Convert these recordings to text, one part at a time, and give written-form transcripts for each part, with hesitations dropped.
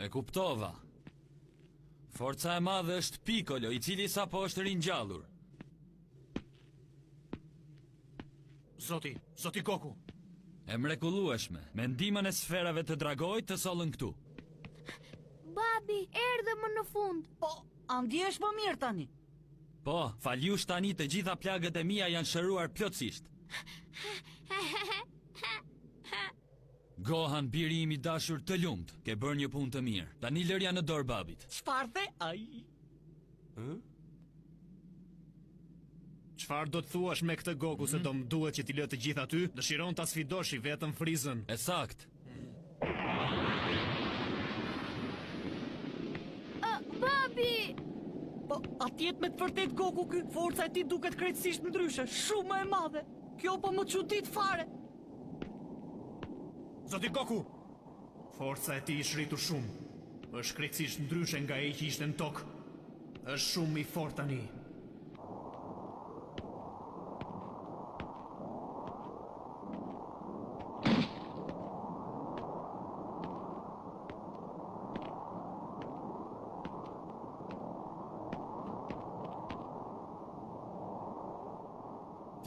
E kuptova. Forca e madhe është Piccolo, I cili sapo është ringjallur. Zoti Goku. E mrekullueshme, me ndihmën e sferave të dragojt të sollën këtu. Babi, erdhe më në fund. Po, andjesh më mirë tani. Po, faljush tani të gjitha plagët e mia janë shëruar plotësisht. Gohan, biri im I dashur të lumt, ke bërë një punë të mirë. Tani lërja në dorë babit. Çfarë the? Ai. Çfarë do të thuash me këtë Goku se do më duhet që t'i lë të gjithë aty? Dëshiron ta sfidoshi vetëm Frizën. E sakt. Babi! Po, atjet me të vërtet Goku ky, forca e tij duket krejtësisht ndryshe, shumë më e madhe. Kjo po më çudit fare. Zoti Goku! Forca e tij është rritur shumë. Është krejtësisht ndryshe nga ai që ishte në tokë. Është shumë I fortë tani.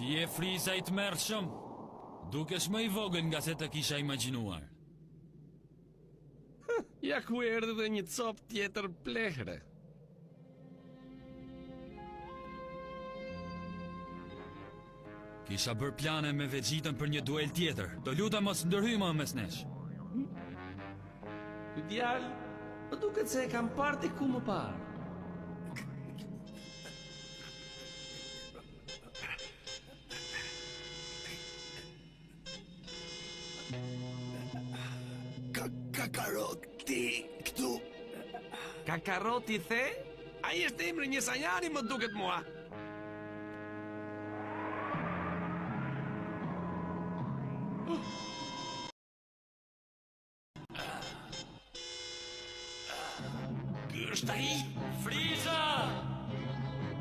Ti je Friza I tmerrshëm. Dukesh më I vogël nga se të kisha imagjinuar. Ja ku erdhi dhe një cop tjetër plehre. Kisha bërë plane me Vegjitën për një duel tjetër. Do lutem mos ndërhyj më mes nesh. Ky djalë, më duket se e kam parë diku më parë. Kakaroti këtu. Kakaroti the? Ai është emri një sajani më duket mua. Ky është ai, Friza!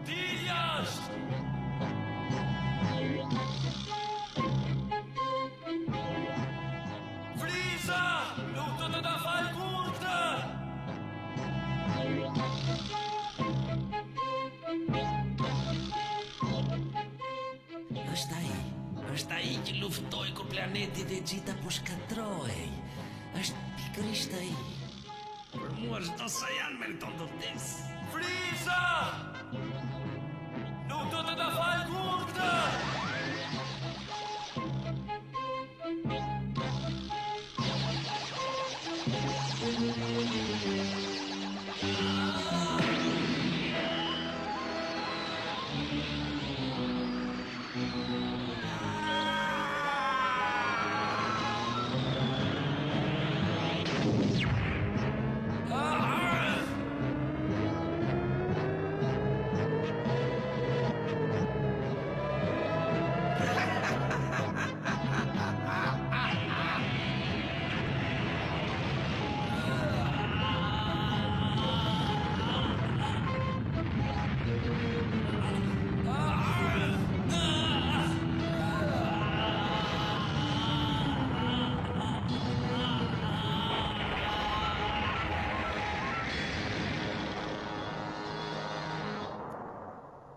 Dil jashtë! Friza! Nuk do të ta fal kur këtë! Është ai që luftoi kur planeti Vegeta po shkatrohej. Është pikërisht ai. Për mua çdo sajan meriton të vdes. Friza! Nuk do të ta fal kur këtë!